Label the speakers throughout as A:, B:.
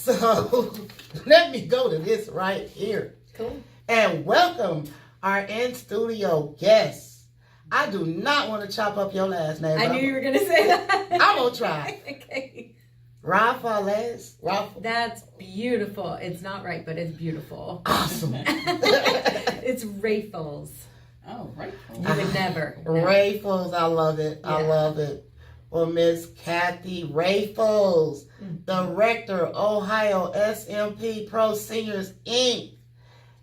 A: So let me go to this right here.
B: Cool.
A: And welcome our in-studio guests. I do not want to chop up your last name.
B: I knew you were going to say that.
A: I'm going to try.
B: Okay.
A: Rafael.
B: That's beautiful. It's not right, but it's beautiful.
A: Awesome.
B: It's Raffles.
C: Oh, right.
B: You would never. No.
A: Raffles, I love it. I love it. Well, Miss Kathy Raffles, Director, Ohio SMP ProSeniors Inc.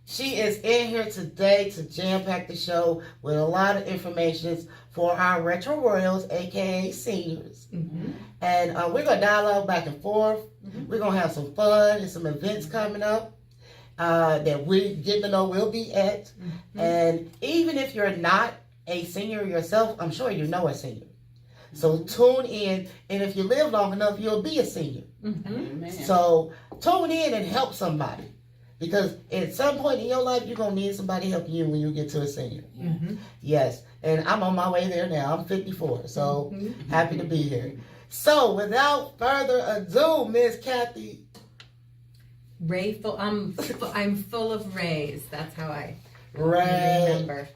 A: She is in here today to jam-pack the show with a lot of information for our Retro Royals, aka seniors.
B: Mm-hmm.
A: And we're going to dialogue back and forth. Mm-hmm. We're going to have some fun and some events coming up that we get to know we'll be at. Mm-hmm. And even if you're not a senior yourself, I'm sure you know a senior. So tune in, and if you live long enough, you'll be a senior.
B: Mm-hmm.
A: So tune in and help somebody. Because at some point in your life, you're going to need somebody helping you when you get to a senior.
B: Mm-hmm.
A: Yes, and I'm on my way there now. I'm 54, so happy to be here. So without further ado, Miss Kathy.
B: Rayful. I'm full of rays. That's how I remember.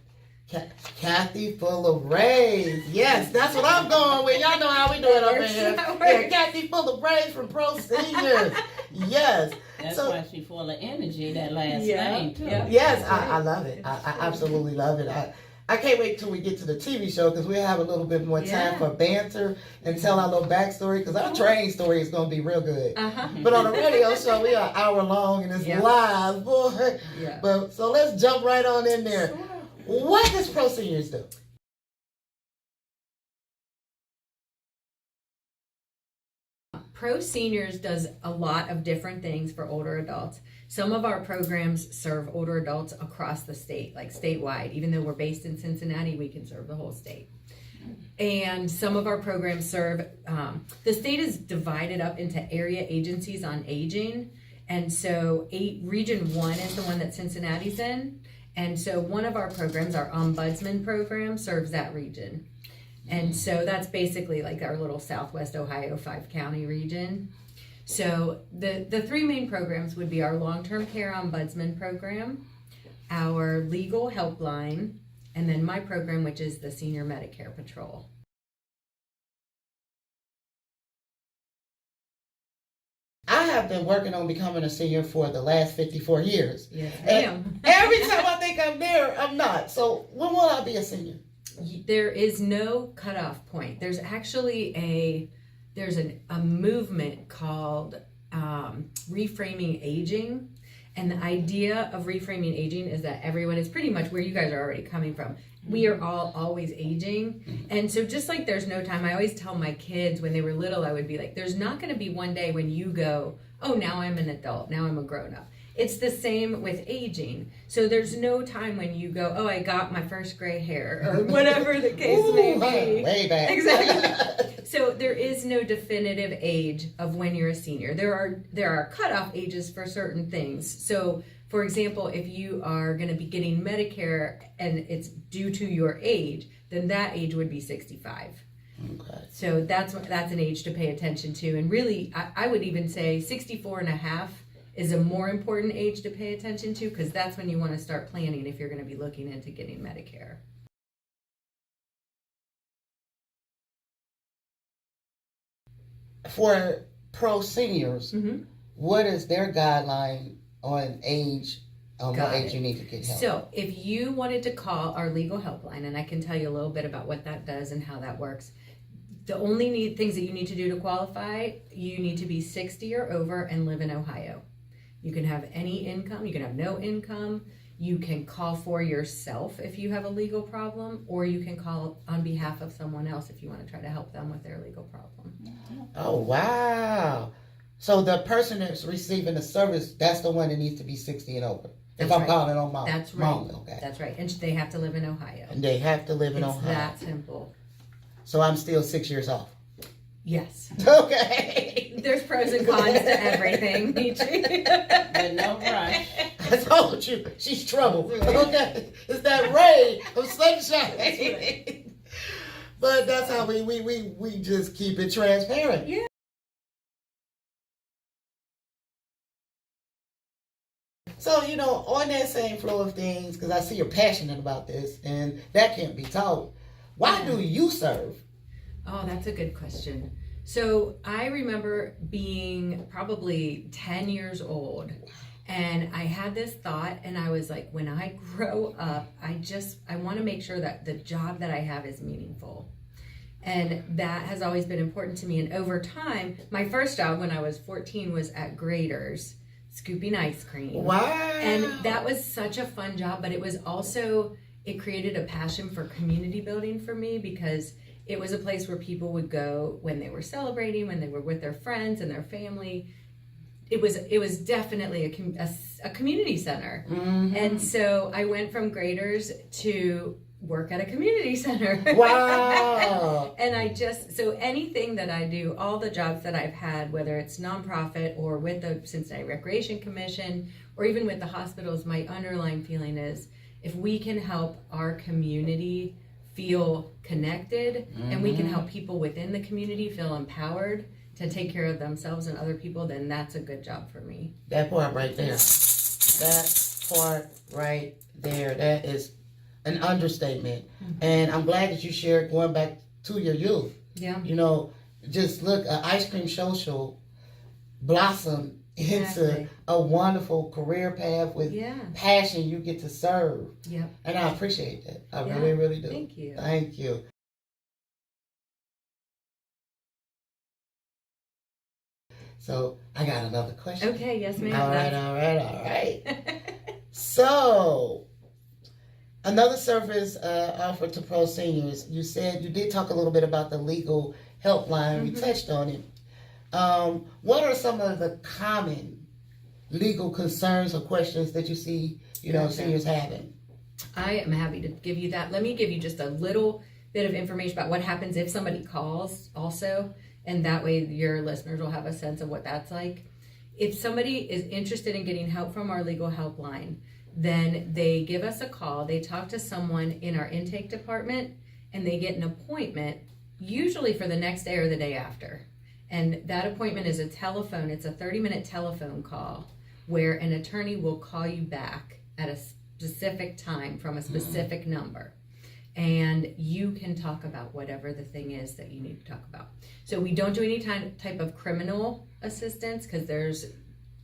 A: Kathy full of rays. Yes, that's what I'm going with. Y'all know how we do it up in here. Yeah, Kathy full of rays from ProSeniors. Yes.
C: That's why she's full of energy, that last name, too.
B: Yeah.
A: Yes, I love it. I absolutely love it. I can't wait till we get to the TV show because we'll have a little bit more time for banter and tell our little backstory because our training story is going to be real good.
B: Uh-huh.
A: But on the radio show, we are an hour long and it's live, boy.
B: Yeah.
A: But so let's jump right on in there. Sure. What does ProSeniors do?
B: ProSeniors does a lot of different things for older adults. Some of our programs serve older adults across the state, like statewide. Even though we're based in Cincinnati, we can serve the whole state. And some of our programs serve, the state is divided up into area agencies on aging. And so Region 1 is the one that Cincinnati's in. And so one of our programs, our Ombudsman program, serves that region. And so that's basically like our little Southwest Ohio 5-county region. So the three main programs would be our long-term care Ombudsman program, our legal helpline, and then my program, which is the Senior Medicare Patrol.
A: I have been working on becoming a senior for the last 54 years.
B: Yes,
A: and every time I think I'm there, I'm not. So when will I be a senior?
B: There is no cutoff point. There's actually a movement called reframing aging. And the idea of reframing aging is that everyone is pretty much where you guys are already coming from. We are all always aging. And so just like there's no time, I always tell my kids when they were little, I would be like, there's not going to be one day when you go, oh, now I'm an adult, now I'm a grown up. It's the same with aging. So there's no time when you go, oh, I got my first gray hair or whatever the case may be.
A: Way back.
B: Exactly. So there is no definitive age of when you're a senior. There are cutoff ages for certain things. So for example, if you are going to be getting Medicare and it's due to your age, then that age would be 65.
A: Okay.
B: So that's an age to pay attention to. And really, I would even say 64 and a half is a more important age to pay attention to because that's when you want to start planning if you're going to be looking into getting Medicare.
A: For ProSeniors, what is their guideline on age, what age you need to get help?
B: So if you wanted to call our legal helpline, and I can tell you a little bit about what that does and how that works, the only things that you need to do to qualify, you need to be 60 or over and live in Ohio. You can have any income, you can have no income, you can call for yourself if you have a legal problem, or you can call on behalf of someone else if you want to try to help them with their legal problem.
A: Oh, wow. So the person that's receiving the service, that's the one that needs to be 60 and over. If I'm calling on my
B: That's right.
A: mom, okay.
B: That's right. And they have to live in Ohio.
A: And they have to live in
B: It's
A: Ohio.
B: that simple.
A: So I'm still 6 years off.
B: Yes.
A: Okay.
B: There's pros and cons to everything, Nietzsche.
C: But no rush.
A: I told you, she's trouble. Okay. It's that ray of sunshine. But that's how we just keep it transparent.
B: Yeah.
A: So, you know, on that same flow of things, because I see you're passionate about this, and that can't be taught. Why do you serve?
B: Oh, that's a good question. So I remember being probably 10 years old, and I had this thought, and I was like, when I grow up, I want to make sure that the job that I have is meaningful. And that has always been important to me. And over time, my first job when I was 14 was at Grader's, scooping ice cream.
A: Wow.
B: And that was such a fun job, but it was also, it created a passion for community building for me, because it was a place where people would go when they were celebrating, when they were with their friends and their family. It was definitely a community center.
A: Mm-hmm.
B: And so I went from Grader's to work at a community center.
A: Wow.
B: And so anything that I do, all the jobs that I've had, whether it's nonprofit or with the Cincinnati Recreation Commission or even with the hospitals, my underlying feeling is if we can help our community feel connected, and we can help people within the community feel empowered to take care of themselves and other people, then that's a good job for me.
A: That part right there. That part right there. That is an understatement. And I'm glad that you shared going back to your youth.
B: Yeah.
A: You know, just look, an ice cream social blossom into a wonderful career path with passion you get to serve.
B: Yeah.
A: And I appreciate that. I really, really do.
B: Thank you.
A: Thank you. So I got another question.
B: Okay, yes, ma'am.
A: All right. So, another service offered to ProSeniors. You said you did talk a little bit about the legal helpline. We touched on it. What are some of the common legal concerns or questions that you see, seniors having?
B: I am happy to give you that. Let me give you just a little bit of information about what happens if somebody calls also, and that way your listeners will have a sense of what that's like. If somebody is interested in getting help from our legal helpline, then they give us a call, they talk to someone in our intake department, and they get an appointment, usually for the next day or the day after. And that appointment is it's a 30-minute telephone call where an attorney will call you back at a specific time from a specific number. And you can talk about whatever the thing is that you need to talk about. So we don't do any type of criminal assistance because there's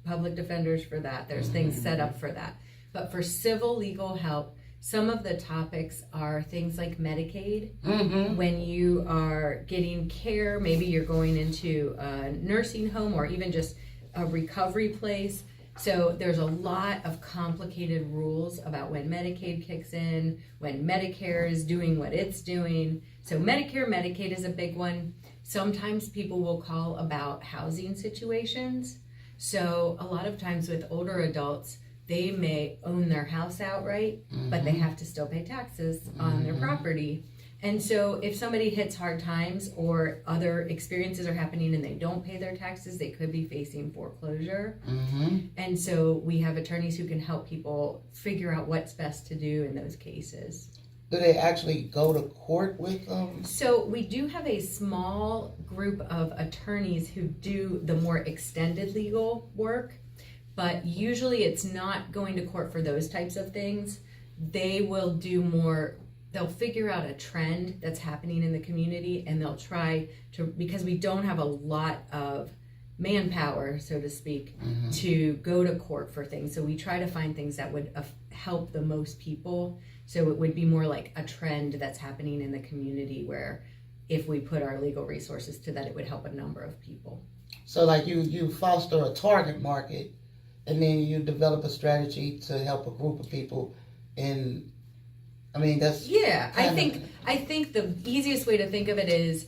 B: public defenders for that. There's things set up for that. But for civil legal help, some of the topics are things like Medicaid. When you are getting care, maybe you're going into a nursing home or even just a recovery place. So there's a lot of complicated rules about when Medicaid kicks in, when Medicare is doing what it's doing. So Medicare, Medicaid is a big one. Sometimes people will call about housing situations. So a lot of times with older adults, they may own their house outright, but they have to still pay taxes on their property. And so if somebody hits hard times or other experiences are happening and they don't pay their taxes, they could be facing foreclosure. And so we have attorneys who can help people figure out what's best to do in those cases.
A: Do they actually go to court with them?
B: So we do have a small group of attorneys who do the more extended legal work, but usually it's not going to court for those types of things. They will do more, they'll figure out a trend that's happening in the community, and they'll try to, because we don't have a lot of manpower, so to speak, to go to court for things. So we try to find things that would help the most people. So it would be more like a trend that's happening in the community where if we put our legal resources to that, it would help a number of people.
A: So like you foster a target market, and then you develop a strategy to help a group of people. And I mean, that's
B: I think the easiest way to think of it is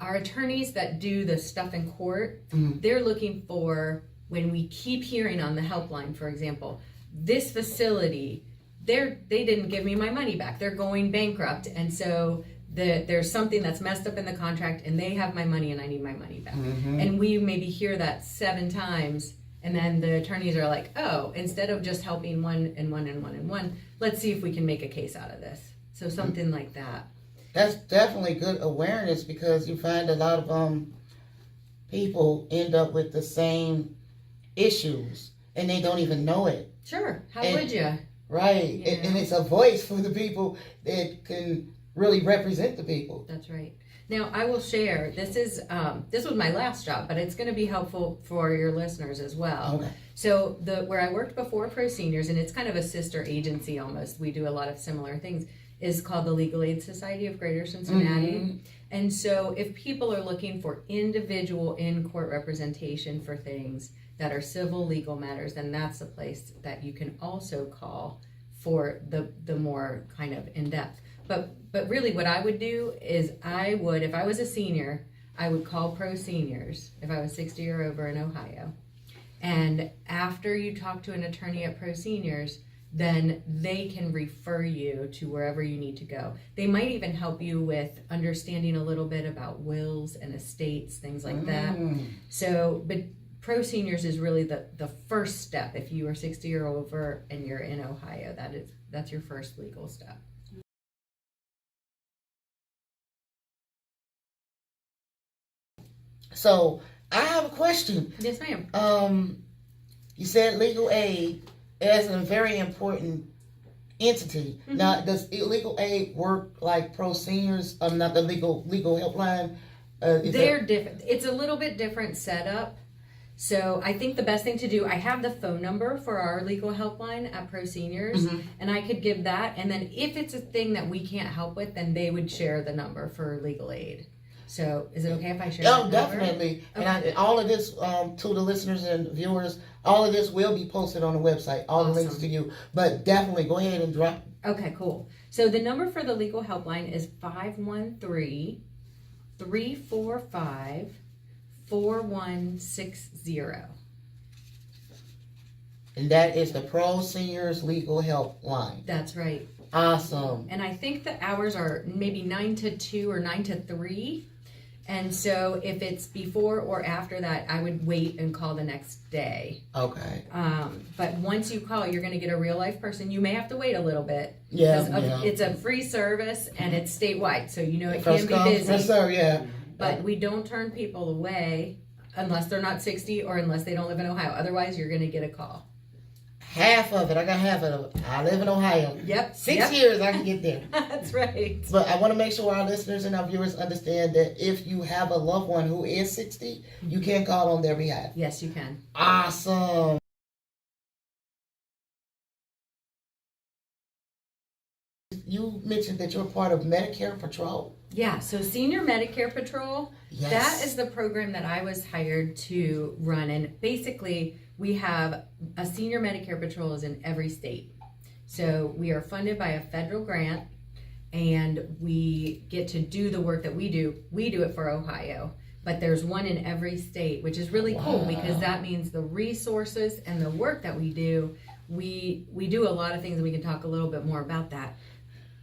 B: our attorneys that do the stuff in court, they're looking for, when we keep hearing on the helpline, for example, this facility, they didn't give me my money back, they're going bankrupt, and so there's something that's messed up in the contract and they have my money and I need my money back. And we maybe hear that 7 times, and then the attorneys are like, oh, instead of just helping one and one and one and one, let's see if we can make a case out of this. So something like that.
A: That's definitely good awareness, because you find a lot of people end up with the same issues. and they don't even know it.
B: Sure. How
A: And-
B: would you?
A: Right.
B: Yeah.
A: And it's a voice for the people that can really represent the people.
B: That's right. Now I will share. This was my last job, but it's going to be helpful for your listeners as well.
A: Okay.
B: So where I worked before ProSeniors, and it's kind of a sister agency almost. We do a lot of similar things. Is called the Legal Aid Society of Greater Cincinnati.
A: Mm-hmm.
B: And so if people are looking for individual in-court representation for things that are civil legal matters, then that's the place that you can also call for the more kind of in-depth. But really what I would do is if I was a senior, I would call ProSeniors if I was 60 or over in Ohio. And after you talk to an attorney at ProSeniors, then they can refer you to wherever you need to go. They might even help you with understanding a little bit about wills and estates, things like that. So, but ProSeniors is really the first step. If you are 60 or over and you're in Ohio, that's your first legal step.
A: So I have a question.
B: Yes, ma'am.
A: You said legal aid as a very important entity.
B: Mm-hmm.
A: Now, does legal aid work like ProSeniors? Not the legal helpline.
B: They're different. It's a little bit different setup. So I think the best thing to do, I have the phone number for our legal helpline at ProSeniors, and I could give that. And then if it's a thing that we can't help with, then they would share the number for legal aid. So is it okay if I share that
A: Oh,
B: number?
A: definitely.
B: Okay.
A: And all of this, to the listeners and viewers, all of this will be posted on the website. All the links to you. But definitely go ahead and drop.
B: Okay, cool. So the number for the legal helpline is 513-345-4160.
A: And that is the ProSeniors Legal Helpline.
B: That's right.
A: Awesome.
B: And I think the hours are maybe 9 to 2 or 9 to 3. And so if it's before or after that, I would wait and call the next day.
A: Okay.
B: But once you call, you're going to get a real life person. You may have to wait a little bit.
A: Yeah,
B: because
A: yeah.
B: It's a free service and it's statewide. So you know it
A: First
B: can be
A: come,
B: busy.
A: first serve, yeah.
B: But we don't turn people away unless they're not 60 or unless they don't live in Ohio. Otherwise, you're going to get a call.
A: Half of it. I got half of it. I live in Ohio.
B: Yep.
A: 6 years I can get there.
B: That's right.
A: But I want to make sure our listeners and our viewers understand that if you have a loved one who is 60, you can call on their behalf.
B: Yes, you can.
A: Awesome. You mentioned that you're part of Medicare Patrol.
B: Yeah, so Senior Medicare Patrol,
A: Yes.
B: that is the program that I was hired to run. And basically, we have a Senior Medicare Patrol is in every state. So we are funded by a federal grant, and we get to do the work that we do. We do it for Ohio, but there's one in every state, which is really cool because that means the resources and the work that we do, we do a lot of things, and we can talk a little bit more about that.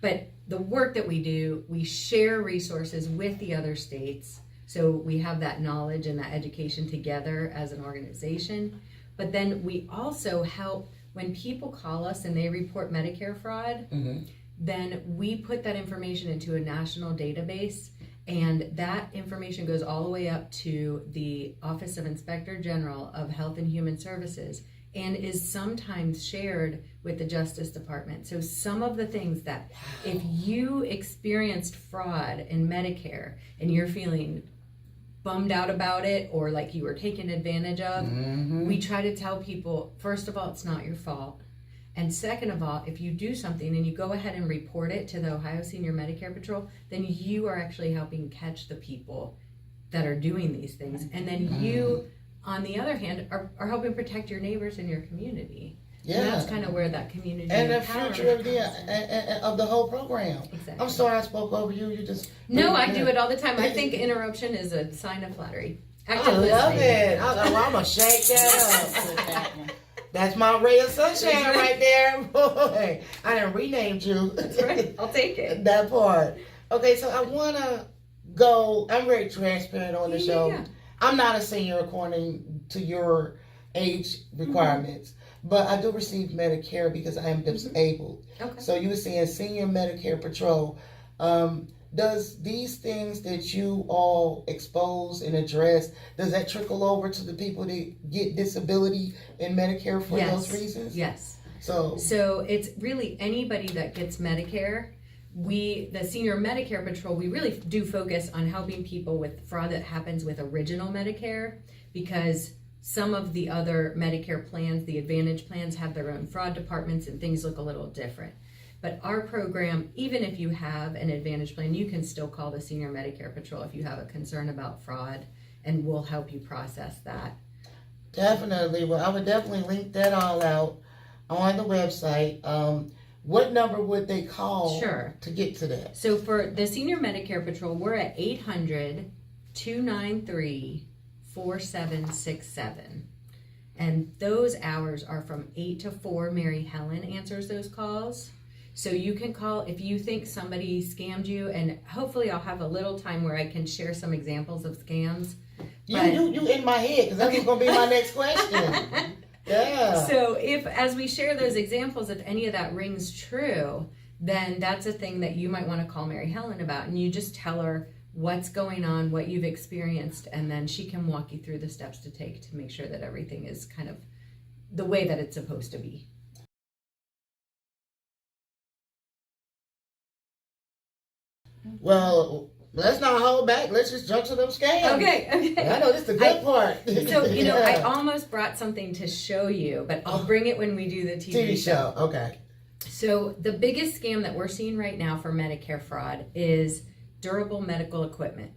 B: But the work that we do, we share resources with the other states. So we have that knowledge and that education together as an organization. But then we also help when people call us and they report Medicare fraud, then we put that information into a national database. And that information goes all the way up to the Office of Inspector General of Health and Human Services and is sometimes shared with the Justice Department. So some of the things that if you experienced fraud in Medicare and you're feeling bummed out about it or like you were taken advantage of, we try to tell people, first of all, it's not your fault. And second of all, if you do something and you go ahead and report it to the Ohio Senior Medicare Patrol, then you are actually helping catch the people that are doing these things. And then you, on the other hand, are helping protect your neighbors in your community.
A: Yeah.
B: And that's kind of where that community
A: And the
B: empowerment
A: future of
B: comes in.
A: the whole program.
B: Exactly.
A: I'm sorry I spoke over you. You just
B: No, I do it all the time. I think interruption is a sign of flattery.
A: I love it. I'm gonna shake that up. That's my ray of sunshine right there. Boy, I done renamed you.
B: That's right. I'll take it.
A: That part. Okay, so I wanna go. I'm very transparent on the show.
B: Yeah.
A: I'm not a senior according to your age requirements. But I do receive Medicare because I am disabled.
B: Okay.
A: So you were saying Senior Medicare Patrol. does these things that you all expose and address, does that trickle over to the people that get disability and Medicare for those reasons?
B: Yes.
A: So
B: it's really anybody that gets Medicare. The Senior Medicare Patrol, we really do focus on helping people with fraud that happens with original Medicare, because some of the other Medicare plans, the Advantage plans, have their own fraud departments and things look a little different. But our program, even if you have an Advantage plan, you can still call the Senior Medicare Patrol if you have a concern about fraud, and we'll help you process that.
A: Definitely. Well, I would definitely link that all out on the website. What number would they call to get to that?
B: So for the Senior Medicare Patrol, we're at 800-293-4767. And those hours are from 8 to 4. Mary Helen answers those calls. So you can call if you think somebody scammed you, and hopefully I'll have a little time where I can share some examples of scams.
A: You in my head, because that's going to be my next question. Yeah.
B: So as we share those examples, if any of that rings true, then that's a thing that you might want to call Mary Helen about, and you just tell her what's going on, what you've experienced, and then she can walk you through the steps to take to make sure that everything is kind of the way that it's supposed to be.
A: Well, let's not hold back. Let's just jump to them scams.
B: Okay.
A: I know this is the good part.
B: So, I almost brought something to show you, but I'll bring it when we do the TV show.
A: Okay.
B: So the biggest scam that we're seeing right now for Medicare fraud is durable medical equipment.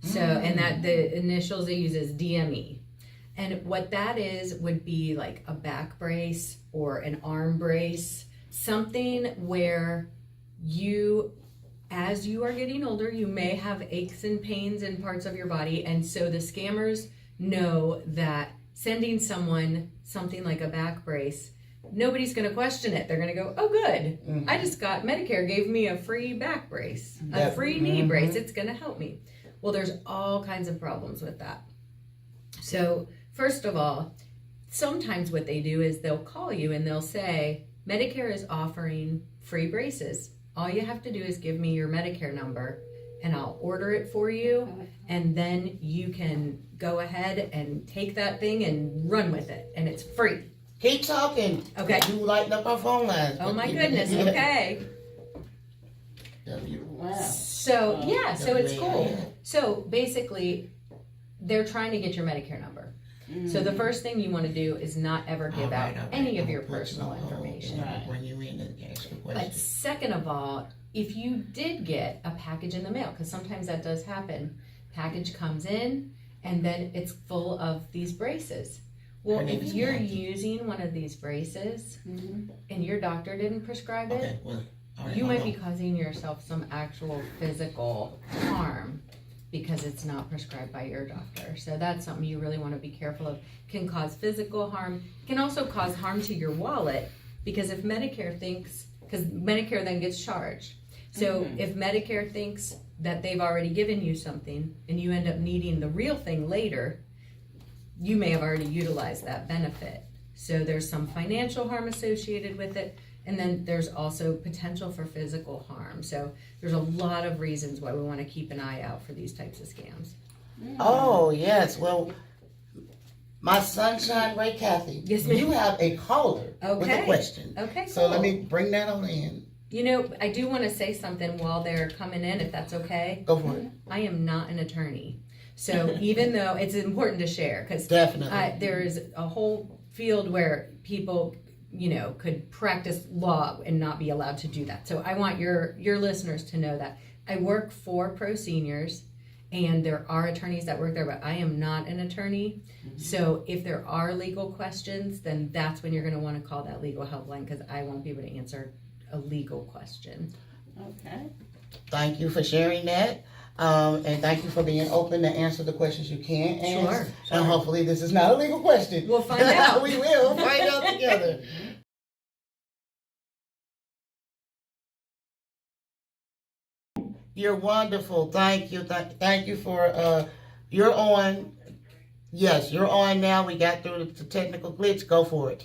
B: So, and that the initials they use is DME. And what that is would be like a back brace or an arm brace, something where as you are getting older, you may have aches and pains in parts of your body. And so the scammers know that sending someone something like a back brace, nobody's going to question it. They're going to go, oh, good. Mm-hmm. I just got Medicare gave me a free back brace, a free knee brace. It's going to help me. Well, there's all kinds of problems with that. So first of all, sometimes what they do is they'll call you and they'll say, Medicare is offering free braces. All you have to do is give me your Medicare number and I'll order it for you, and then you can go ahead and take that thing and run with it, and it's free.
A: Keep talking.
B: Okay.
A: You lighting up our phone lines.
B: Oh my goodness, okay.
C: Wow.
B: So so it's cool. So basically, they're trying to get your Medicare number. So the first thing you want to do is not ever give out any of your personal information.
A: Bring you in and ask you
B: But second of all, if you did get a package in the mail, because sometimes that does happen, package comes in and then it's full of these braces. Well, if you're using one of these braces and your doctor didn't prescribe it, you might be causing yourself some actual physical harm because it's not prescribed by your doctor. So that's something you really want to be careful of. Can cause physical harm. Can also cause harm to your wallet, because if Medicare thinks, because Medicare then gets charged. So if Medicare thinks that they've already given you something and you end up needing the real thing later, you may have already utilized that benefit. So there's some financial harm associated with it. And then there's also potential for physical harm. So there's a lot of reasons why we want to keep an eye out for these types of scams.
A: Oh, yes. Well, my sunshine, Ray Kathy, you have a caller with a question.
B: Okay,
A: so let me bring that on in.
B: I do want to say something while they're coming in, if that's okay.
A: Go for it.
B: I am not an attorney. So even though it's important to share, because there is a whole field where people could practice law and not be allowed to do that. So I want your listeners to know that I work for ProSeniors, and there are attorneys that work there, but I am not an attorney. So if there are legal questions, then that's when you're going to want to call that legal helpline, because I won't be able to answer a legal question.
C: Okay.
A: Thank you for sharing that. And thank you for being open to answer the questions you can answer. Sure. And hopefully this is not a legal question.
B: We'll find out.
A: We will find out together. You're wonderful. Thank you. Thank you for, you're on. Yes, you're on now. We got through the technical glitch. Go for it.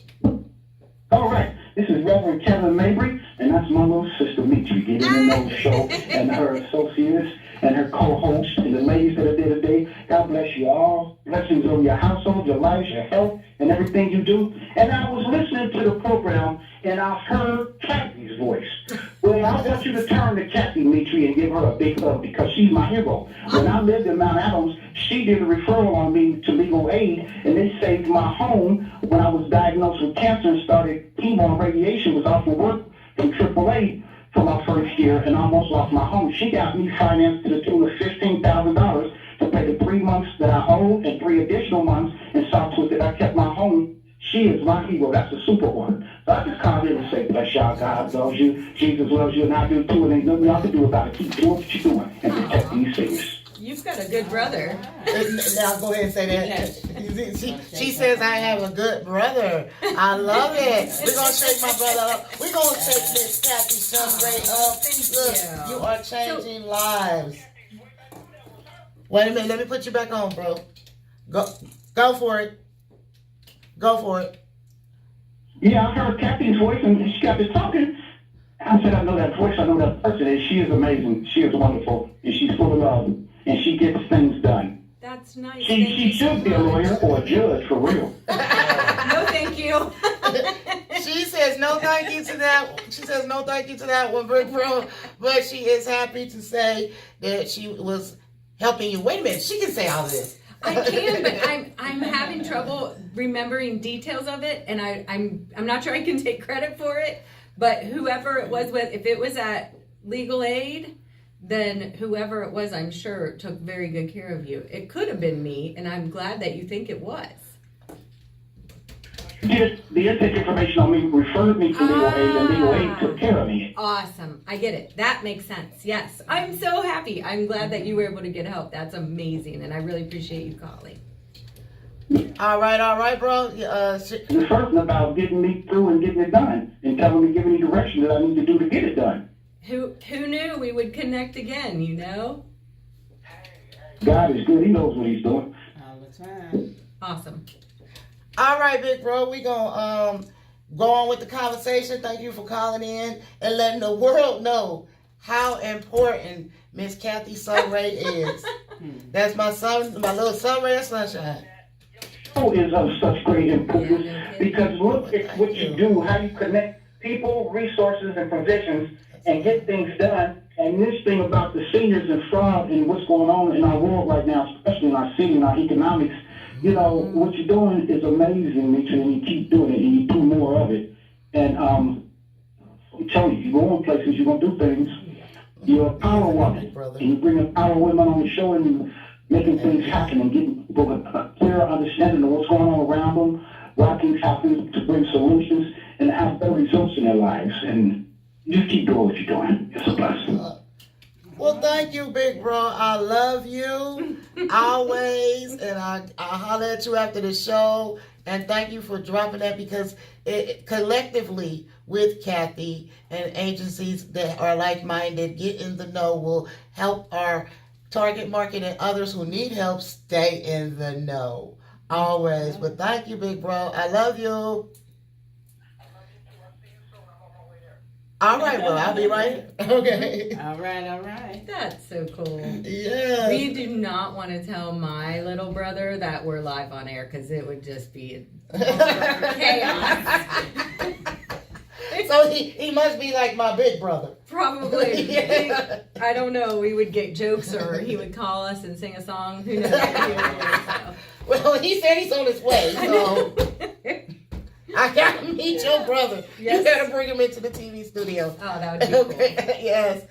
D: All right. This is Reverend Kevin Mabry, and that's my little sister, Mitri, getting to know the show, and her associates, and her co-hosts, and the ladies that are there today. God bless you all. Blessings on your household, your lives, your health, and everything you do. And I was listening to the program, and I heard Kathy's voice. Well, I want you to turn to Kathy, Mitri, and give her a big hug, because she's my hero. When I lived in Mount Adams, she did a referral on me to legal aid, and they saved my home when I was diagnosed with cancer and started chemo and radiation, was off of work from AAA for my first year, and I almost lost my home. She got me financed to the tune of $15,000 to pay the 3 months that I owed and 3 additional months, and saw to it that I kept my home. She is my hero. That's a superwoman. So I just called in and say, bless y'all, God loves you, Jesus loves you, and I do too, and ain't nothing y'all can do about it. Keep doing what you're doing and protect these seniors.
B: You've got a good brother.
A: Now go ahead and say that. She says I have a good brother. I love it. We're going to shake my brother up. We're going to shake Miss Kathy Sunray up. Look, you are changing lives. Wait a minute. Let me put you back on, bro. Go for it. Go for it.
D: Yeah, I heard Kathy's voice, and she got this talking. I said, I know that voice. I know that person. And she is amazing. She is wonderful. And she's full of love. And she gets things done.
B: That's nice.
D: She should be a lawyer or a judge, for real.
B: No, thank you.
A: She says no thank you to that. She says no thank you to that one, Brick Bro. But she is happy to say that she was helping you. Wait a minute. She can say all of this.
B: I can, but I'm having trouble remembering details of it, and I'm not sure I can take credit for it. But whoever it was with, if it was at legal aid, then whoever it was, I'm sure, took very good care of you. It could have been me, and I'm glad that you think it was.
D: The intake information on me referred me to legal aid, and legal aid took care of me.
B: Awesome. I get it. That makes sense. Yes. I'm so happy. I'm glad that you were able to get help. That's amazing, and I really appreciate you calling.
A: All right, bro.
D: The first about getting me through and getting it done, and telling me, giving me direction that I need to do to get it done.
B: Who knew we would connect again, you know?
D: God is good. He knows what he's doing.
C: All the time.
B: Awesome.
A: All right, big bro. We gonna go on with the conversation. Thank you for calling in and letting the world know how important Miss Kathy Sunray is. That's my son, my little Sunray of sunshine.
D: Is of such great importance because look at what you do, how you connect people, resources, and provisions, and get things done. And this thing about the seniors and fraud and what's going on in our world right now, especially in our city and our economics, you know, what you're doing is amazing, Mitri, and you keep doing it, and you do more of it. And I'm telling you, you go in places, you're going to do things. You're a power woman, and you bring up power women on the show and making things happen and getting people a clearer understanding of what's going on around them, why things happen, to bring solutions, and have better results in their lives. And just keep doing what you're doing. It's a blessing.
A: Well, thank you, big bro. I love you always, and I'll holler at you after the show. And thank you for dropping that, because it collectively with Kathy and agencies that are like-minded, get in the know, will help our target market and others who need help stay in the know. Always. But thank you, big bro. I love you. All right, well, I'll be right here. Okay.
C: All right.
B: That's so cool.
A: Yeah.
B: We do not want to tell my little brother that we're live on air, because it would just be chaos.
A: So he must be like my big brother.
B: Probably.
A: Yeah.
B: I don't know. We would get jokes, or he would call us and sing a song. Who knows?
A: Well, he said he's on his way, so I gotta meet your brother.
B: Yes.
A: You gotta bring him into the TV studio.
B: Oh, that would be cool.
A: Okay. Yes.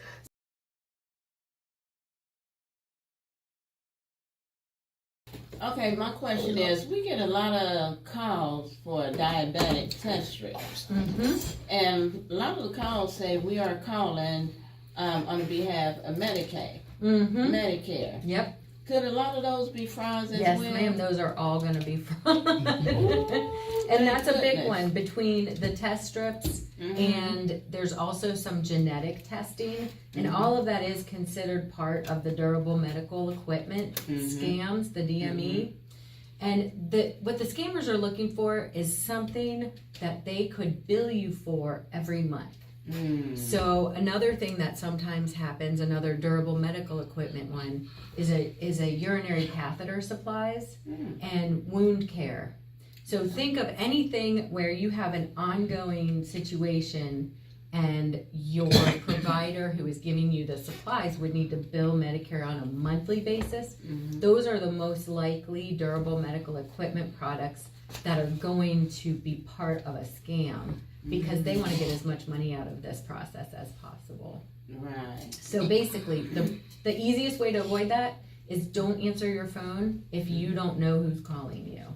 C: Okay, my question is, we get a lot of calls for diabetic test strips. And a lot of the calls say we are calling on behalf of Medicare.
B: Yep.
C: Could a lot of those be frauds as
B: Yes,
C: well?
B: ma'am. Those are all going to be fraud. And that's a big one, between the test strips and there's also some genetic testing, and all of that is considered part of the durable medical equipment scams, the DME. And what the scammers are looking for is something that they could bill you for every month. So another thing that sometimes happens, another durable medical equipment one, is a urinary catheter supplies and wound care. So think of anything where you have an ongoing situation and your provider who is giving you the supplies would need to bill Medicare on a monthly basis. Those are the most likely durable medical equipment products that are going to be part of a scam, because they want to get as much money out of this process as possible.
C: Right.
B: So basically, the easiest way to avoid that is don't answer your phone if you don't know who's calling you.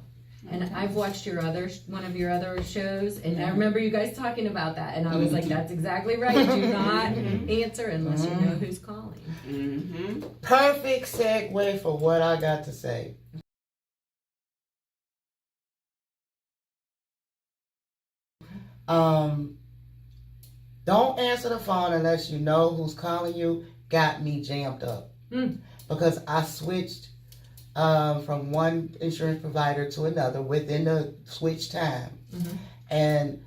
B: And I've watched one of your other shows, and I remember you guys talking about that, and I was like, that's exactly right. Do not answer unless you know who's calling.
A: Perfect segue for what I got to say. Don't answer the phone unless you know who's calling you. Got me jammed up because I switched from one insurance provider to another within the switch time, and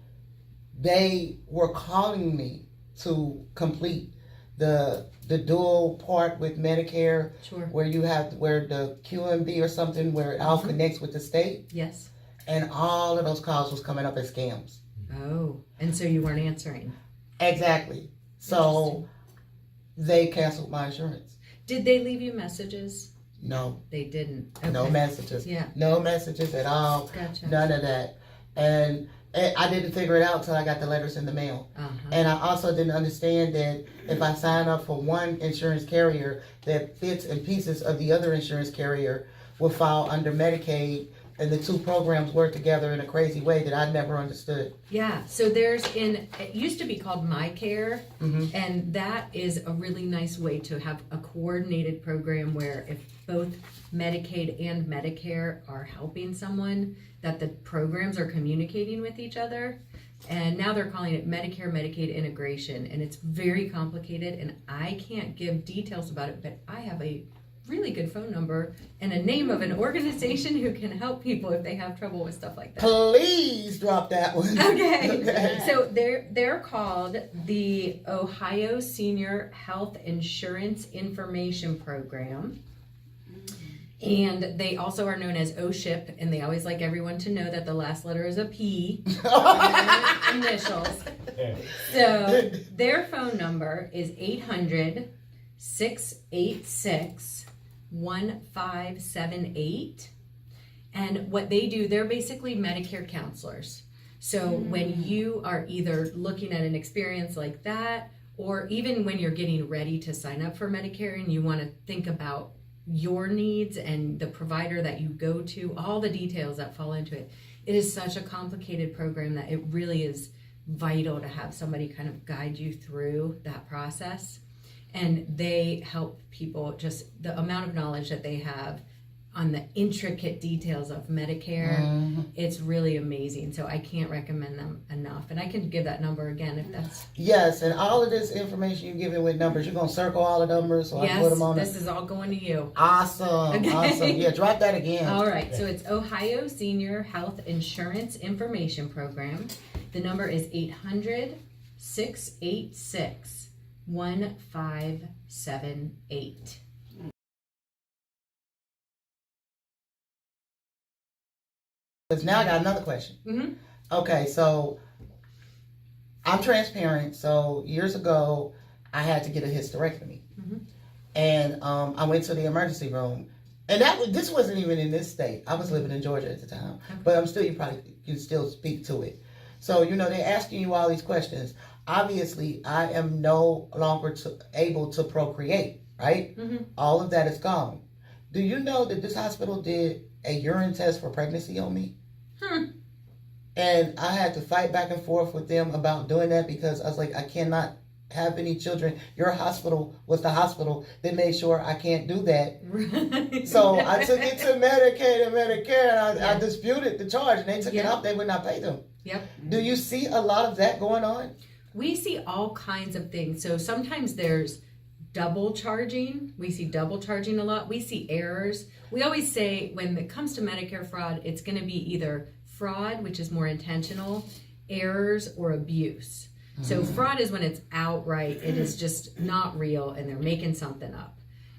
A: they were calling me to complete the dual part with Medicare, where you have where the QMB or something where it all connects with the state.
B: Yes.
A: And all of those calls was coming up as scams.
B: Oh, and so you weren't answering.
A: Exactly. So they canceled my insurance.
B: Did they leave you messages?
A: No.
B: They didn't. Okay.
A: No messages.
B: Yeah.
A: No messages at all.
B: Gotcha.
A: None of that. And I didn't figure it out until I got the letters in the mail. And I also didn't understand that if I sign up for one insurance carrier, that bits and pieces of the other insurance carrier will fall under Medicaid, and the two programs work together in a crazy way that I never understood.
B: Yeah, so it used to be called MyCare, and that is a really nice way to have a coordinated program where if both Medicaid and Medicare are helping someone, that the programs are communicating with each other. And now they're calling it Medicare Medicaid integration, and it's very complicated, and I can't give details about it, but I have a really good phone number and a name of an organization who can help people if they have trouble with stuff like that.
A: Please drop that one.
B: Okay. So they're called the Ohio Senior Health Insurance Information Program. And they also are known as OSHIP, and they always like everyone to know that the last letter is a P. Initials. So their phone number is 800-686-1578. And what they do, they're basically Medicare counselors. So when you are either looking at an experience like that, or even when you're getting ready to sign up for Medicare and you want to think about your needs and the provider that you go to, all the details that fall into it. It is such a complicated program that it really is vital to have somebody kind of guide you through that process. And they help people, just the amount of knowledge that they have on the intricate details of Medicare, it's really amazing. So I can't recommend them enough. And I can give that number again if that's...
A: Yes, and all of this information you're giving with numbers, you're going to circle all the numbers so I can put them on.
B: Yes, this is all going to you.
A: Awesome,
B: Okay.
A: awesome. Yeah, drop that again.
B: All right, so it's Ohio Senior Health Insurance Information Program. The number is 800-686-1578.
A: Because now I got another question. Okay, so I'm transparent. So years ago, I had to get a hysterectomy. And I went to the emergency room. And this wasn't even in this state. I was living in Georgia at the time. But you can still speak to it. So, they're asking you all these questions. Obviously, I am no longer able to procreate, right? All of that is gone. Do you know that this hospital did a urine test for pregnancy on me? And I had to fight back and forth with them about doing that because I was like, I cannot have any children. Your hospital was the hospital that made sure I can't do that. Right. So I took it to Medicaid and Medicare, and I disputed the charge, and they took it off. They would not pay them. Do you see a lot of that going on?
B: We see all kinds of things. So sometimes there's double charging. We see double charging a lot. We see errors. We always say when it comes to Medicare fraud, it's going to be either fraud, which is more intentional, errors, or abuse. So fraud is when it's outright, it is just not real and they're making something up.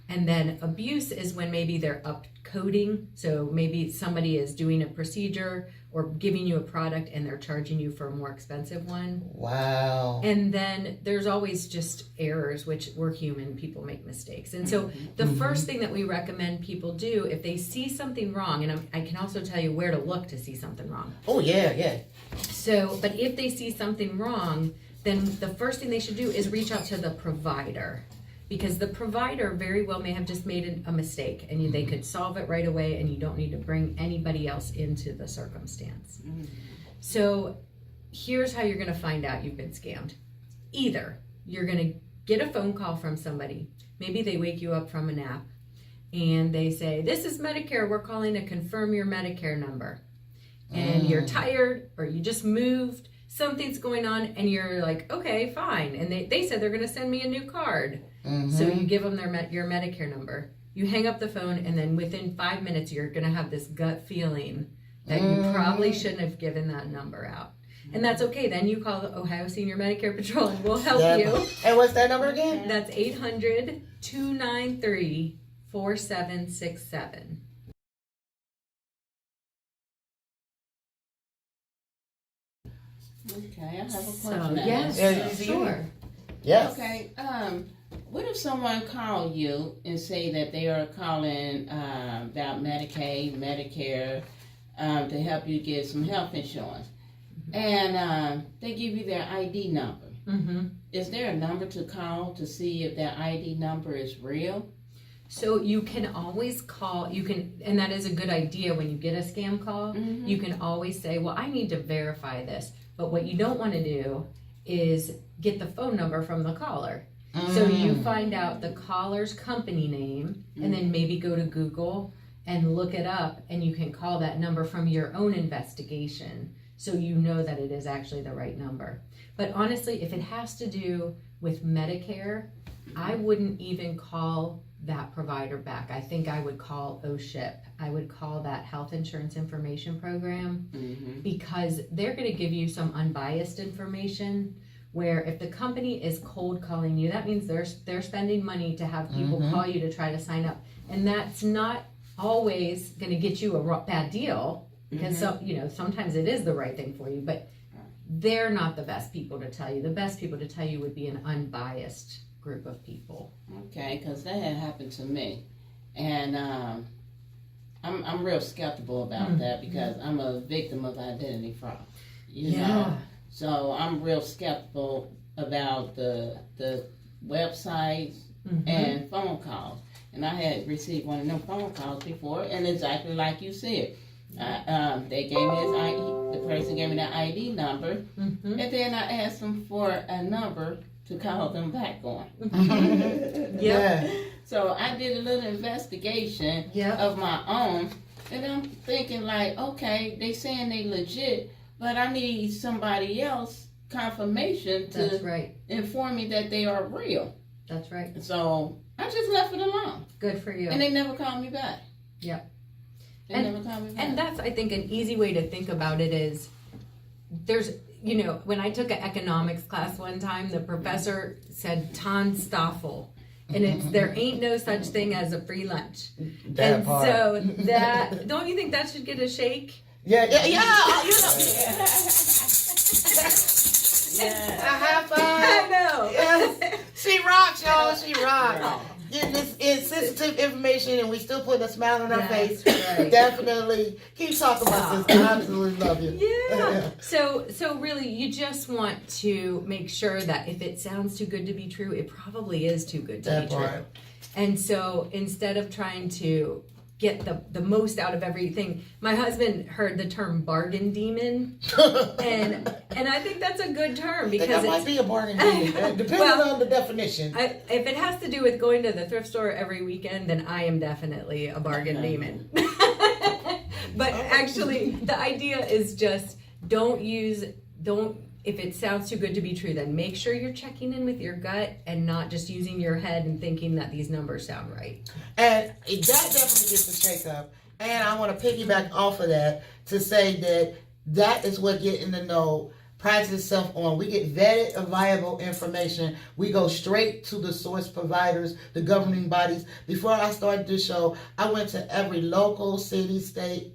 B: And then abuse is when maybe they're up coding. So maybe somebody is doing a procedure or giving you a product and they're charging you for a more expensive one.
A: Wow.
B: And then there's always just errors, which we're human, people make mistakes. And so the first thing that we recommend people do if they see something wrong, and I can also tell you where to look to see something wrong.
A: Oh, yeah.
B: So, but if they see something wrong, then the first thing they should do is reach out to the provider. Because the provider very well may have just made a mistake and they could solve it right away and you don't need to bring anybody else into the circumstance. So here's how you're going to find out you've been scammed. Either you're going to get a phone call from somebody, maybe they wake you up from a nap and they say, "This is Medicare, we're calling to confirm your Medicare number." And you're tired or you just moved, something's going on and you're like, okay, fine. And they said they're going to send me a new card. So you give them your Medicare number. You hang up the phone and then within 5 minutes, you're going to have this gut feeling that you probably shouldn't have given that number out. And that's okay. Then you call the Ohio Senior Medicare Patrol and we'll help you.
A: And what's that number again?
B: That's 800-293-4767.
C: Okay, I have a question.
B: So, yes, sure.
A: Yes.
C: Okay, what if someone call you and say that they are calling about Medicaid, Medicare, to help you get some health insurance, and they give you their ID number? Is there a number to call to see if that ID number is real?
B: So you can always call, and that is a good idea when you get a scam call, you can always say, well, I need to verify this. But what you don't want to do is get the phone number from the caller. So you find out the caller's company name and then maybe go to Google and look it up and you can call that number from your own investigation so you know that it is actually the right number. But honestly, if it has to do with Medicare, I wouldn't even call that provider back. I think I would call OSHIP. I would call that Health Insurance Information Program because they're going to give you some unbiased information where if the company is cold calling you, that means they're spending money to have people call you to try to sign up. And that's not always going to get you a bad deal because sometimes it is the right thing for you, but they're not the best people to tell you. The best people to tell you would be an unbiased group of people.
C: Okay, because that had happened to me, and I'm real skeptical about that because I'm a victim of identity fraud. You know, so I'm real skeptical about the websites and phone calls. And I had received one of them phone calls before, and exactly like you said, they gave me his ID. The person gave me the ID number, and then I asked them for a number to call them back on. So I did a little investigation of my own, and I'm thinking like, okay, they saying they legit, but I need somebody else confirmation to inform me that they are real.
B: That's right.
C: So I just left it alone.
B: Good for you.
C: And they never called me back.
B: Yep.
C: They never called me back.
B: And that's, I think, an easy way to think about it is there's, when I took an economics class one time, the professor said Tanstoffel. And it's there ain't no such thing as a free lunch. So that, don't you think that should get a shake?
A: Yeah. A high five.
B: I know.
A: Yes. She rocks, y'all. She rocks. Getting this insensitive information and we still putting a smile on our face. Right. Definitely. Keep talking about this. I absolutely love you.
B: Yeah. So really you just want to make sure that if it sounds too good to be true, it probably is too good to be true. And so instead of trying to get the most out of everything, my husband heard the term bargain demon, and I think that's a good term because
A: it might be a bargain demon, depending on the definition.
B: If it has to do with going to the thrift store every weekend, then I am definitely a bargain demon. But actually, the idea is just don't if it sounds too good to be true, then make sure you're checking in with your gut and not just using your head and thinking that these numbers sound right.
A: And that definitely gets a shake up. And I want to piggyback off of that to say that is what getting to know prides itself on. We get vetted and viable information. We go straight to the source providers, the governing bodies. Before I started this show, I went to every local, city, state,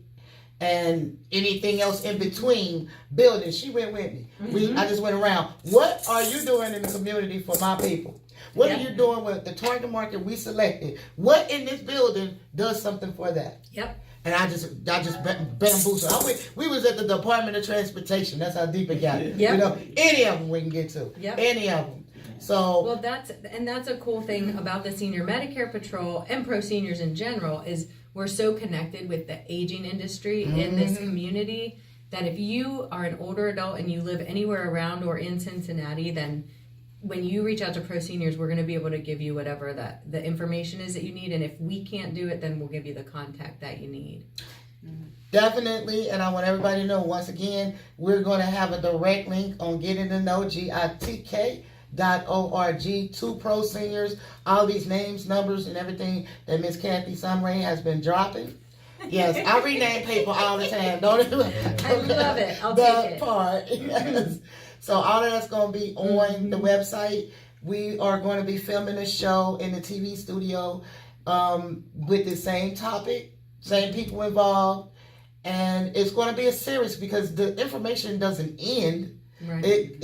A: and anything else in between building. She went with me. I just went around. What are you doing in the community for my people? What are you doing with the target market we selected? What in this building does something for that?
B: Yep.
A: And I just bamboozled. We was at the Department of Transportation. That's how deep it got.
B: Yep.
A: You know, any of them we can get to.
B: Yep.
A: Any of them. So
B: well, that's a cool thing about the Senior Medicare Patrol and ProSeniors in general is we're so connected with the aging industry in this community that if you are an older adult and you live anywhere around or in Cincinnati, then when you reach out to ProSeniors, we're going to be able to give you whatever the information is that you need. And if we can't do it, then we'll give you the contact that you need.
A: definitely, and I want everybody to know once again, we're going to have a direct link on Getting to Know GiTK.org to ProSeniors. All these names, numbers, and everything that Miss Kathy Sumray has been dropping. Yes, I rename people all the time. Don't I
B: love it. I'll
A: that
B: take it.
A: part. Yes. So all of that's going to be on the website. We are going to be filming a show in the TV studio with the same topic, same people involved, and it's going to be a series because the information doesn't end.
B: Right.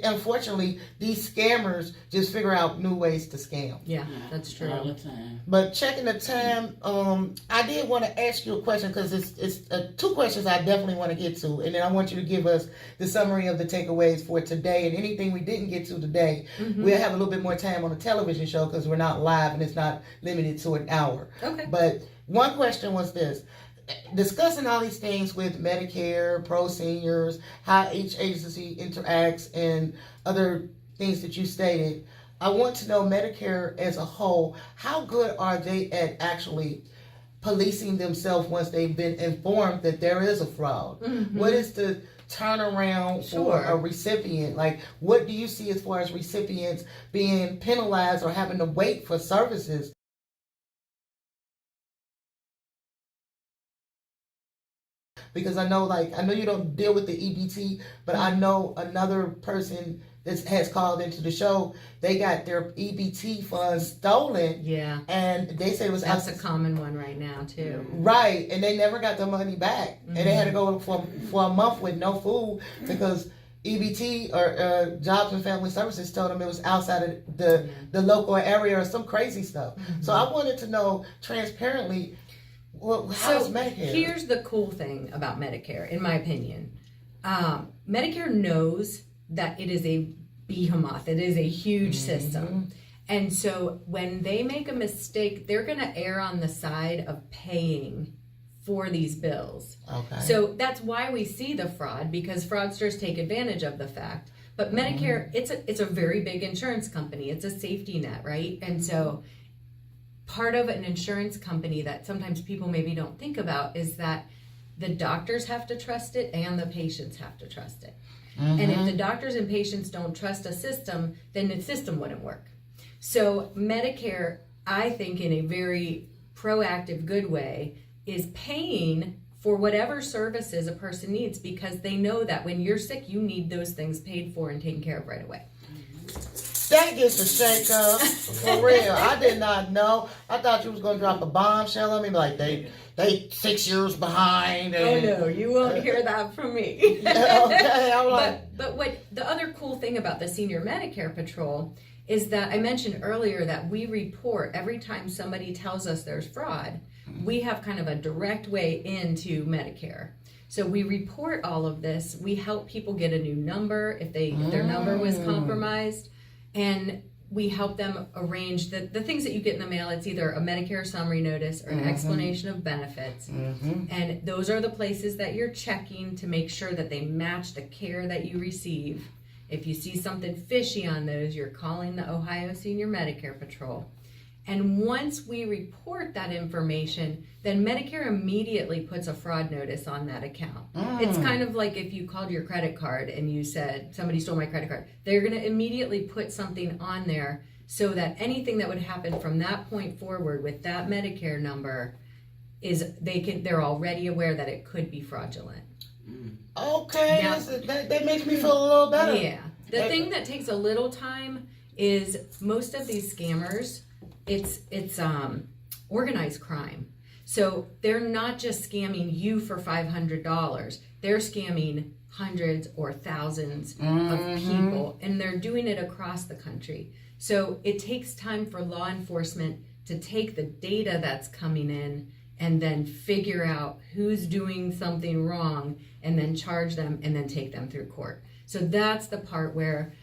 A: Unfortunately, these scammers just figure out new ways to scam.
B: Yeah, that's true.
C: All the time.
A: But checking the time, I did want to ask you a question because it's two questions I definitely want to get to, and then I want you to give us the summary of the takeaways for today and anything we didn't get to today. We'll have a little bit more time on the television show because we're not live and it's not limited to an hour.
B: Okay.
A: But one question was this. Discussing all these things with Medicare, ProSeniors, how each agency interacts, and other things that you stated, I want to know Medicare as a whole, how good are they at actually policing themselves once they've been informed that there is a fraud? What is the turnaround for a recipient? Like, what do you see as far as recipients being penalized or having to wait for services? Because I know you don't deal with the EBT, but I know another person that has called into the show. They got their EBT funds stolen.
B: Yeah.
A: And they said it was
B: That's a common one right now, too.
A: Right. And they never got their money back. And they had to go for a month with no food because EBT or Jobs and Family Services told them it was outside of the local area or some crazy stuff. So I wanted to know transparently, how's Medicare?
B: Here's the cool thing about Medicare, in my opinion. Medicare knows that it is a behemoth. It is a huge system. And so when they make a mistake, they're going to err on the side of paying for these bills.
A: Okay.
B: So that's why we see the fraud, because fraudsters take advantage of the fact. But Medicare, it's a very big insurance company. It's a safety net, right? And so part of an insurance company that sometimes people maybe don't think about is that the doctors have to trust it and the patients have to trust it. And if the doctors and patients don't trust a system, then the system wouldn't work. So Medicare, I think in a very proactive, good way, is paying for whatever services a person needs because they know that when you're sick, you need those things paid for and taken care of right away.
A: That gets a shake up, for real. I did not know. I thought you was going to drop a bombshell on me, like they 6 years behind. And,
B: oh no, you won't hear that from me.
A: Okay, I'm like,
B: but what the other cool thing about the Senior Medicare Patrol is that I mentioned earlier that we report every time somebody tells us there's fraud. We have kind of a direct way into Medicare. So we report all of this. We help people get a new number if their number was compromised. And we help them arrange the things that you get in the mail. It's either a Medicare summary notice or an explanation of benefits. And those are the places that you're checking to make sure that they match the care that you receive. If you see something fishy on those, you're calling the Ohio Senior Medicare Patrol. And once we report that information, then Medicare immediately puts a fraud notice on that account. It's kind of like if you called your credit card and you said, somebody stole my credit card. They're going to immediately put something on there so that anything that would happen from that point forward with that Medicare number is they're already aware that it could be fraudulent.
A: Okay,
B: Now-
A: that makes me feel a little better.
B: Yeah. The thing that takes a little time is most of these scammers, it's organized crime. So they're not just scamming you for $500. They're scamming hundreds or thousands of people, and they're doing it across the country. So it takes time for law enforcement to take the data that's coming in and then figure out who's doing something wrong and then charge them and then take them through court. So that's the part where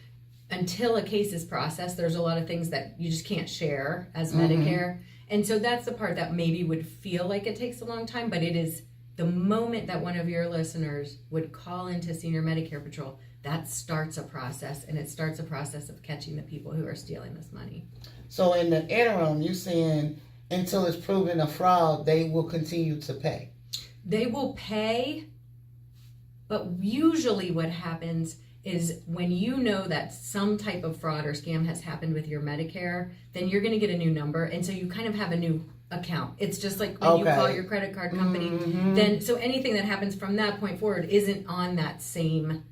B: until a case is processed, there's a lot of things that you just can't share as Medicare. And so that's the part that maybe would feel like it takes a long time, but it is the moment that one of your listeners would call into Senior Medicare Patrol, that starts a process, and it starts a process of catching the people who are stealing this money.
A: So in the interim, you're saying until it's proven a fraud, they will continue to pay.
B: They will pay, but usually what happens is when you know that some type of fraud or scam has happened with your Medicare, then you're going to get a new number, and so you kind of have a new account. It's just like when you call your credit card company, then so anything that happens from that point forward isn't on that same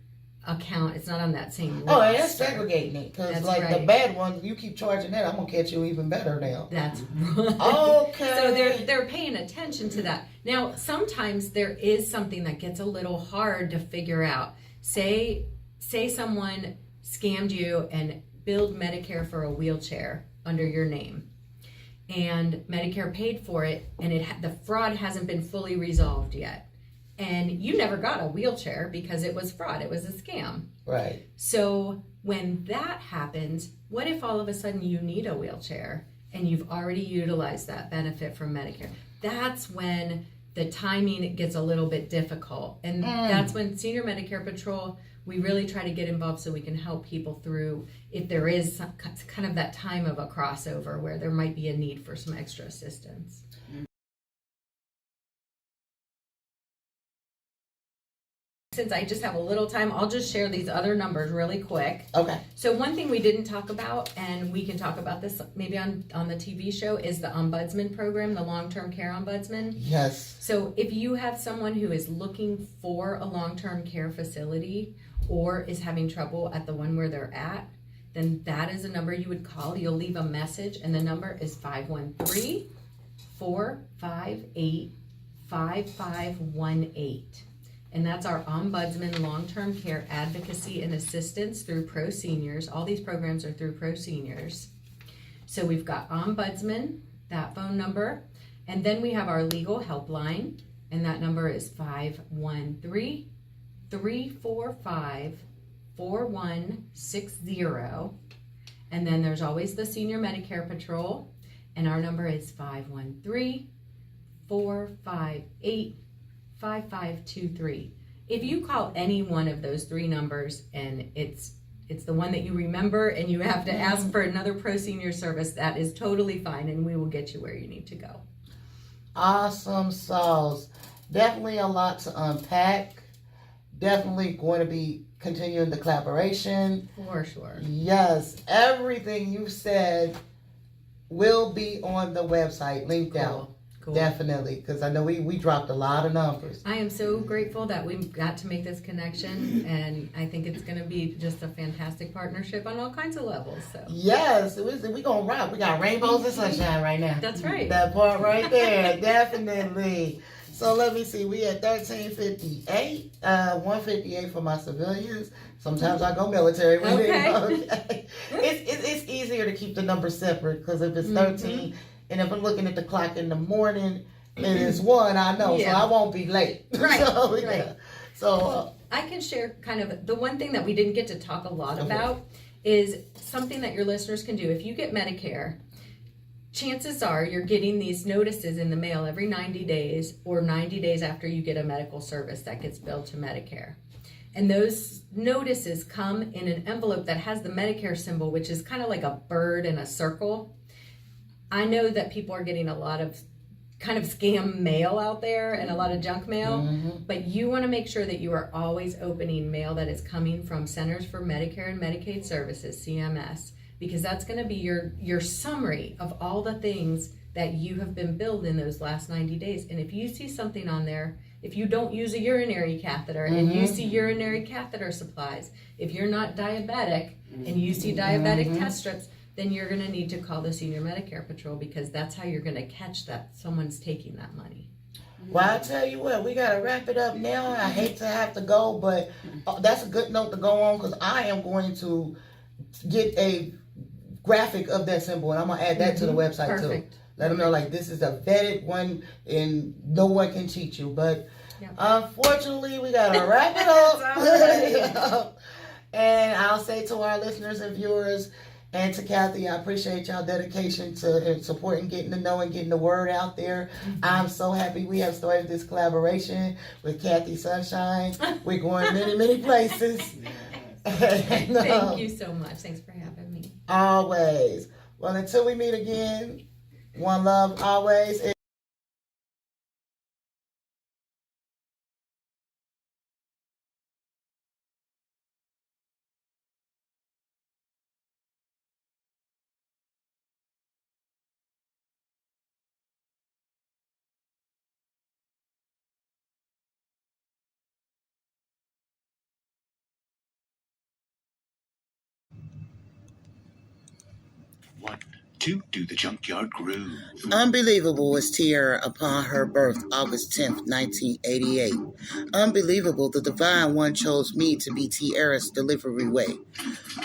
B: account. It's not on that same roster.
A: Oh, and that's segregating it, because
B: That's
A: like the
B: right.
A: bad ones, you keep charging that, I'm gonna catch you even better now.
B: That's right.
A: Okay.
B: So they're paying attention to that. Now, sometimes there is something that gets a little hard to figure out. Say someone scammed you and billed Medicare for a wheelchair under your name, and Medicare paid for it, and the fraud hasn't been fully resolved yet. And you never got a wheelchair because it was fraud. It was a scam.
A: Right.
B: So when that happens, what if all of a sudden you need a wheelchair and you've already utilized that benefit from Medicare? That's when the timing gets a little bit difficult. And that's when Senior Medicare Patrol, we really try to get involved so we can help people through if there is kind of that time of a crossover where there might be a need for some extra assistance. Since I just have a little time, I'll just share these other numbers really quick.
A: Okay.
B: So one thing we didn't talk about, and we can talk about this maybe on the TV show, is the Ombudsman program, the long-term care Ombudsman.
A: Yes.
B: So if you have someone who is looking for a long-term care facility or is having trouble at the one where they're at, then that is a number you would call. You'll leave a message, and the number is 513-458-5518. And that's our Ombudsman Long-Term Care Advocacy and Assistance through ProSeniors. All these programs are through ProSeniors. So we've got Ombudsman, that phone number, and then we have our legal helpline, and that number is 513-345-4160. And then there's always the Senior Medicare Patrol, and our number is 513-458-5523. If you call any one of those three numbers and it's the one that you remember and you have to ask for another ProSenior service, that is totally fine, and we will get you where you need to go.
A: Awesome sauce. Definitely a lot to unpack. Definitely going to be continuing the collaboration.
B: For sure.
A: Yes, everything you said will be on the website, linked out.
B: Cool.
A: Definitely, because I know we dropped a lot of numbers.
B: I am so grateful that we got to make this connection, and I think it's going to be just a fantastic partnership on all kinds of levels. So
A: Yes, we gonna rock. We got rainbows and sunshine right now.
B: that's right.
A: That part right there, definitely. So let me see. We at 1358, 158 for my civilians. Sometimes I go military with it. Okay. It's easier to keep the numbers separate because if it's 13, and if I'm looking at the clock in the morning, it is 1. I know,
B: Yeah.
A: so I won't be late.
B: Right,
A: So,
B: right.
A: yeah. So
B: Well, I can share kind of the one thing that we didn't get to talk a lot about is something that your listeners can do. If you get Medicare, chances are you're getting these notices in the mail every 90 days or 90 days after you get a medical service that gets billed to Medicare. And those notices come in an envelope that has the Medicare symbol, which is kind of like a bird in a circle. I know that people are getting a lot of kind of scam mail out there and a lot of junk mail, but you want to make sure that you are always opening mail that is coming from Centers for Medicare and Medicaid Services, CMS, because that's going to be your summary of all the things that you have been billed in those last 90 days. And if you see something on there, if you don't use a urinary catheter and you see urinary catheter supplies, if you're not diabetic and you see diabetic test strips, then you're going to need to call the Senior Medicare Patrol, because that's how you're going to catch that someone's taking that money.
A: Well, I tell you what, we got to wrap it up now. I hate to have to go, but that's a good note to go on, because I am going to get a graphic of that symbol, and I'm going to add that to the website
B: Perfect.
A: too. Let them know, like, this is a vetted one and no one can cheat you. But unfortunately, we got to wrap it up. And I'll say to our listeners and viewers, and to Kathy, I appreciate y'all dedication to supporting, getting to know and getting the word out there. I'm so happy we have started this collaboration with Kathy Sunshine. We're going many, many places.
B: Thank you so much. Thanks for having me.
A: Always. Well, until we meet again, one love always.
E: One, two, do the junkyard groove.
A: Unbelievable was Tierra upon her birth, August 10th, 1988. Unbelievable, the Divine One chose me to be Tierra's delivery way.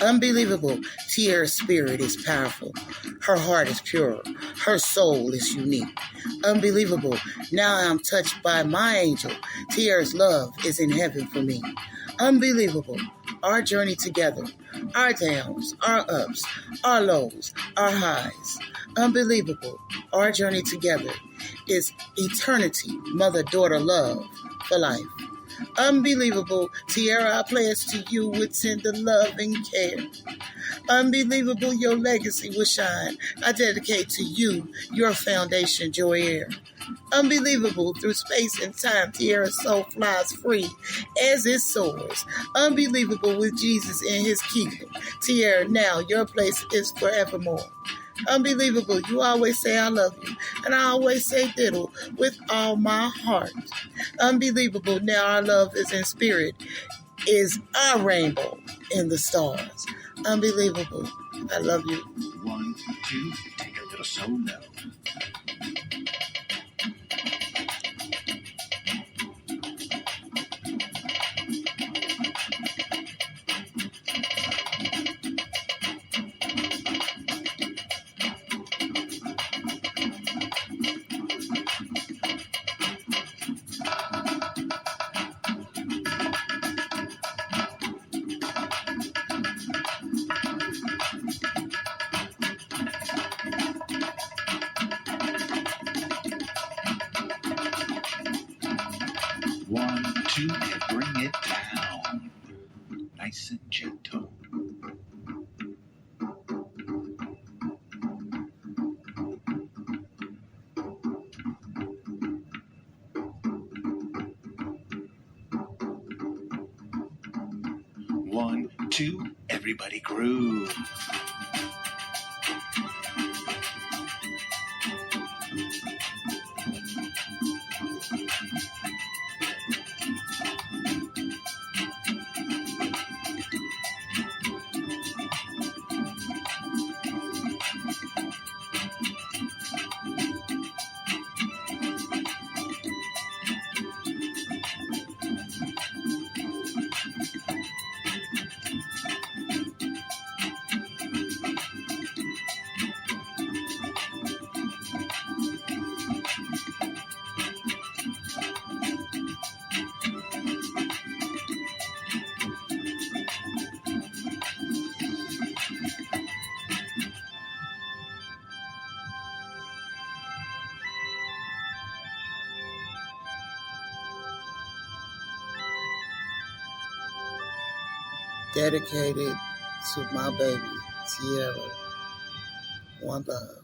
A: Unbelievable, Tierra's spirit is powerful. Her heart is pure. Her soul is unique. Unbelievable, now I'm touched by my angel. Tierra's love is in heaven for me. Unbelievable, our journey together, our downs, our ups, our lows, our highs. Unbelievable, our journey together is eternity, mother-daughter love for life. Unbelievable, Tierra, I pledge to you with tender love and care. Unbelievable, your legacy will shine. I dedicate to you your foundation, Joy Air. Unbelievable, through space and time, Tierra's soul flies free as it soars. Unbelievable, with Jesus in his kingdom. Tierra, now your place is forevermore. Unbelievable, you always say I love you, and I always say diddle with all my heart. Unbelievable, now our love is in spirit, is our rainbow in the stars. Unbelievable, I love you.
E: 1, 2, take a little solo. One, two, and bring it down. Nice and gentle. One, two, everybody groove.
A: Dedicated to my baby, Tierra. One love.